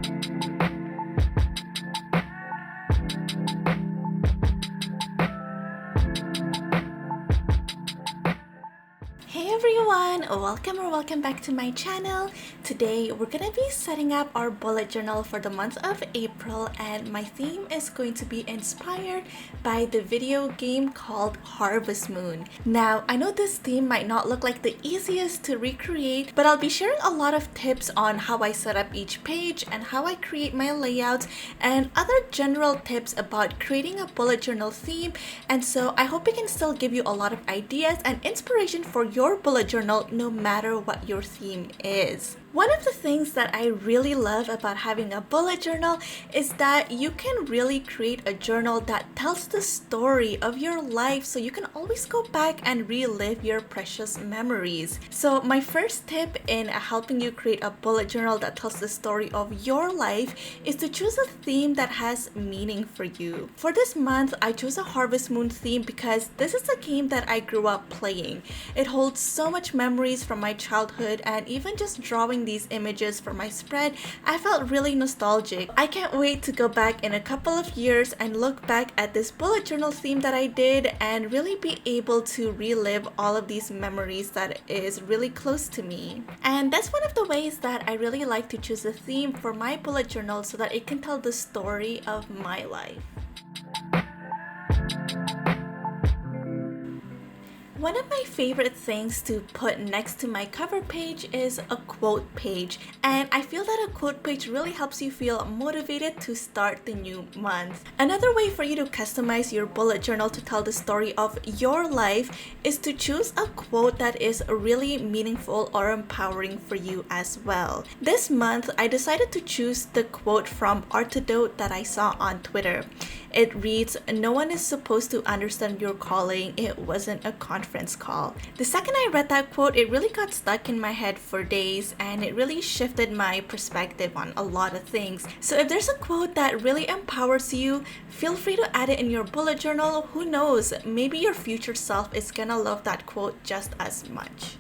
Hey everyone, welcome back to my channel. Today we're gonna be setting up our bullet journal for the month of April, and my theme is going to be inspired by the video game called Harvest Moon. Now I know this theme might not look like the easiest to recreate, but I'll be sharing a lot of tips on how I set up each page and how I create my layouts and other general tips about creating a bullet journal theme. And so I hope it can still give you a lot of ideas and inspiration for your bullet journal no matter what your theme is. One of the things that I really love about having a bullet journal is that you can really create a journal that tells the story of your life, so you can always go back and relive your precious memories. So my first tip in helping you create a bullet journal that tells the story of your life is to choose a theme that has meaning for you. For this month, I chose a Harvest Moon theme because this is a game that I grew up playing. It holds so much memories from my childhood, and even just drawing these images for my spread, I felt really nostalgic. I can't wait to go back in a couple of years and look back at this bullet journal theme that I did and really be able to relive all of these memories that is really close to me. And that's one of the ways that I really like to choose a theme for my bullet journal, so that it can tell the story of my life. One of my favorite things to put next to my cover page is a quote page, and I feel that a quote page really helps you feel motivated to start the new month. Another way for you to customize your bullet journal to tell the story of your life is to choose a quote that is really meaningful or empowering for you as well. This month, I decided to choose the quote from Artidote that I saw on Twitter. It reads, "No one is supposed to understand your calling. It wasn't a conference call." The second I read that quote, it really got stuck in my head for days, and it really shifted my perspective on a lot of things. So if there's a quote that really empowers you, feel free to add it in your bullet journal. Who knows, maybe your future self is gonna love that quote just as much.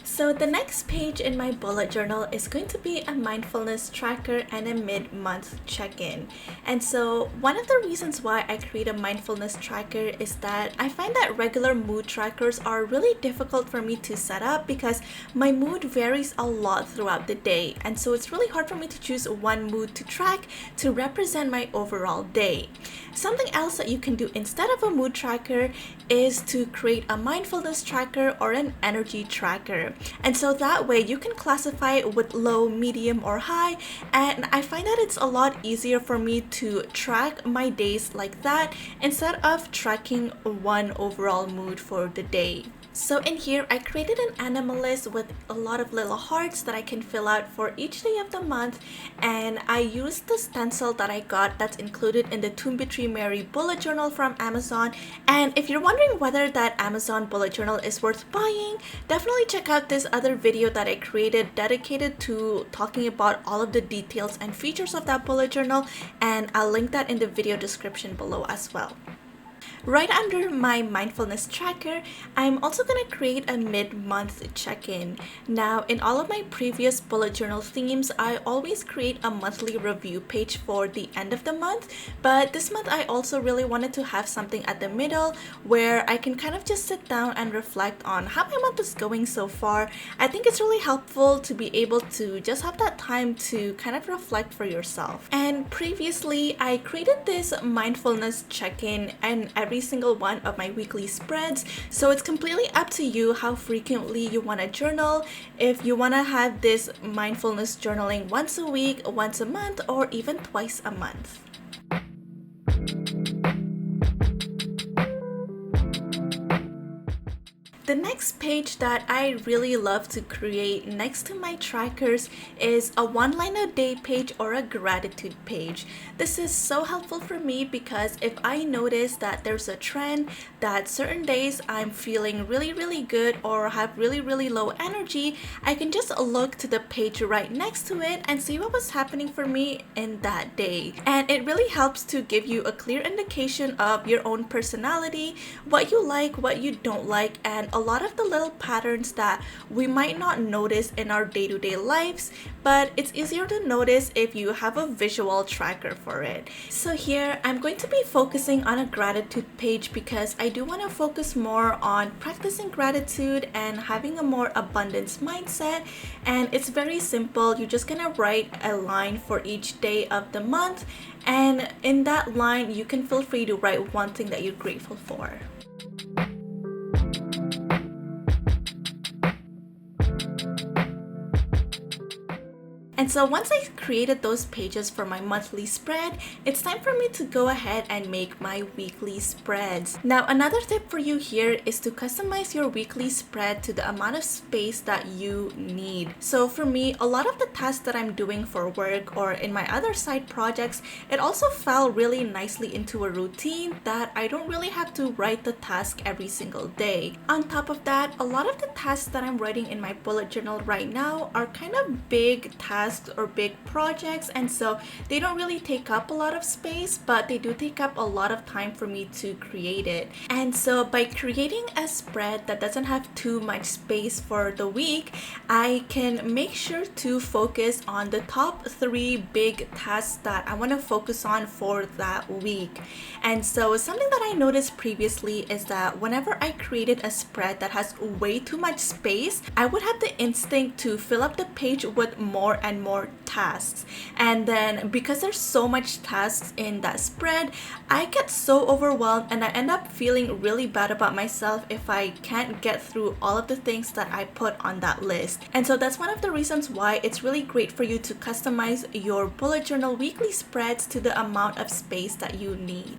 So the next page in my bullet journal is going to be a mindfulness tracker and a mid-month check-in. And so one of the reasons why I create a mindfulness tracker is that I find that regular mood trackers are really difficult for me to set up because my mood varies a lot throughout the day. And so it's really hard for me to choose one mood to track to represent my overall day. Something else that you can do instead of a mood tracker is to create a mindfulness tracker or an energy tracker. And so that way you can classify it with low, medium, or high, and I find that it's a lot easier for me to track my days like that instead of tracking one overall mood for the day. So in here, I created an animal list with a lot of little hearts that I can fill out for each day of the month, and I used the stencil that I got that's included in the Toombitree Mary bullet journal from Amazon. And if you're wondering whether that Amazon bullet journal is worth buying, definitely check out this other video that I created dedicated to talking about all of the details and features of that bullet journal, and I'll link that in the video description below as well. Right under my mindfulness tracker, I'm also going to create a mid-month check-in. Now, in all of my previous bullet journal themes, I always create a monthly review page for the end of the month, but this month I also really wanted to have something at the middle where I can kind of just sit down and reflect on how my month is going so far. I think it's really helpful to be able to just have that time to kind of reflect for yourself. And previously, I created this mindfulness check-in and every single one of my weekly spreads, so it's completely up to you how frequently you want to journal, if you want to have this mindfulness journaling once a week, once a month, or even twice a month. The next page that I really love to create next to my trackers is a one line a day page or a gratitude page. This is so helpful for me because if I notice that there's a trend that certain days I'm feeling really good or have really low energy, I can just look to the page right next to it and see what was happening for me in that day. And it really helps to give you a clear indication of your own personality, what you like, what you don't like, and a lot of the little patterns that we might not notice in our day-to-day lives, but it's easier to notice if you have a visual tracker for it. So here, I'm going to be focusing on a gratitude page because I do want to focus more on practicing gratitude and having a more abundance mindset. And it's very simple. You're just gonna write a line for each day of the month, and in that line you can feel free to write one thing that you're grateful for. And so once I created those pages for my monthly spread, it's time for me to go ahead and make my weekly spreads. Now, another tip for you here is to customize your weekly spread to the amount of space that you need. So for me, a lot of the tasks that I'm doing for work or in my other side projects, it also fell really nicely into a routine that I don't really have to write the task every single day. On top of that, a lot of the tasks that I'm writing in my bullet journal right now are kind of big tasks or big projects, and so they don't really take up a lot of space, but they do take up a lot of time for me to create it. And so by creating a spread that doesn't have too much space for the week, I can make sure to focus on the top 3 big tasks that I want to focus on for that week. And so something that I noticed previously is that whenever I created a spread that has way too much space, I would have the instinct to fill up the page with more and more tasks. And then because there's so much tasks in that spread, I get so overwhelmed and I end up feeling really bad about myself if I can't get through all of the things that I put on that list. And so that's one of the reasons why it's really great for you to customize your bullet journal weekly spreads to the amount of space that you need.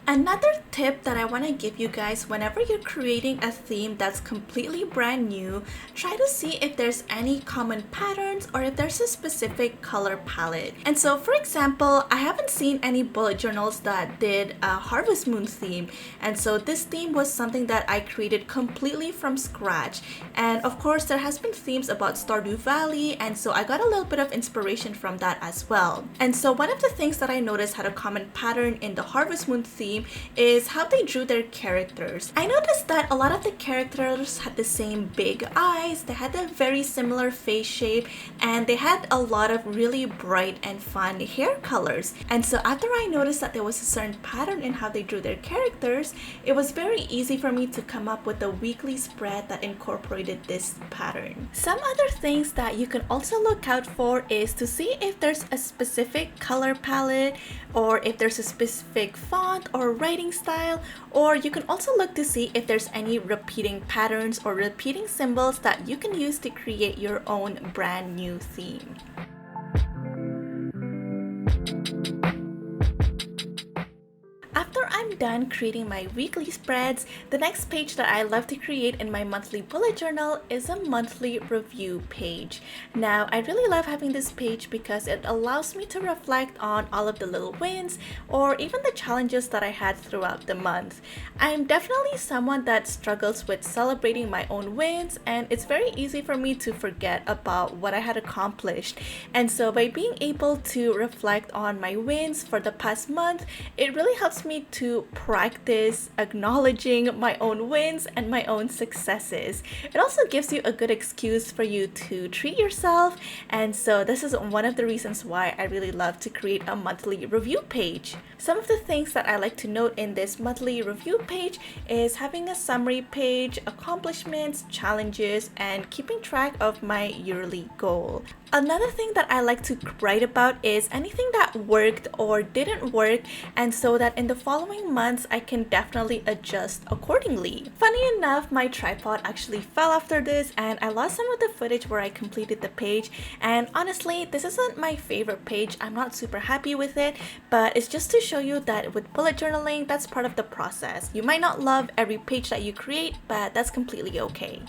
Another tip that I want to give you guys whenever you're creating a theme that's completely brand new, try to see if there's any common patterns or if there's a specific color palette. And so for example, I haven't seen any bullet journals that did a Harvest Moon theme, and so this theme was something that I created completely from scratch. And of course there has been themes about Stardew Valley, and so I got a little bit of inspiration from that as well. And so one of the things that I noticed had a common pattern in the Harvest Moon theme is how they drew their characters. I noticed that a lot of the characters had the same big eyes, they had a very similar face shape, and they had a lot of really bright and fun hair colors. And so after I noticed that there was a certain pattern in how they drew their characters, it was very easy for me to come up with a weekly spread that incorporated this pattern. Some other things that you can also look out for is to see if there's a specific color palette, or if there's a specific font or writing style, or you can also look to see if there's any repeating patterns or repeating symbols that you can use to create your own brand new theme. After I'm done creating my weekly spreads, the next page that I love to create in my monthly bullet journal is a monthly review page. Now, I really love having this page because it allows me to reflect on all of the little wins or even the challenges that I had throughout the month. I'm definitely someone that struggles with celebrating my own wins, and it's very easy for me to forget about what I had accomplished. And so by being able to reflect on my wins for the past month, it really helps me to practice acknowledging my own wins and my own successes. It also gives you a good excuse for you to treat yourself, and so this is one of the reasons why I really love to create a monthly review page. Some of the things that I like to note in this monthly review page is having a summary page, accomplishments, challenges, and keeping track of my yearly goal. Another thing that I like to write about is anything that worked or didn't work, and so that in the following months I can definitely adjust accordingly. Funny enough, my tripod actually fell after this and I lost some of the footage where I completed the page, and honestly this isn't my favorite page. I'm not super happy with it, but it's just to show you that with bullet journaling, that's part of the process. You might not love every page that you create, but that's completely okay.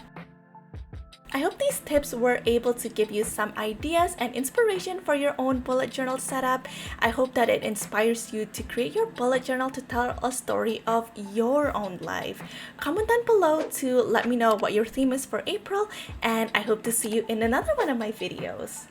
I hope these tips were able to give you some ideas and inspiration for your own bullet journal setup. I hope that it inspires you to create your bullet journal to tell a story of your own life. Comment down below to let me know what your theme is for April, and I hope to see you in another one of my videos.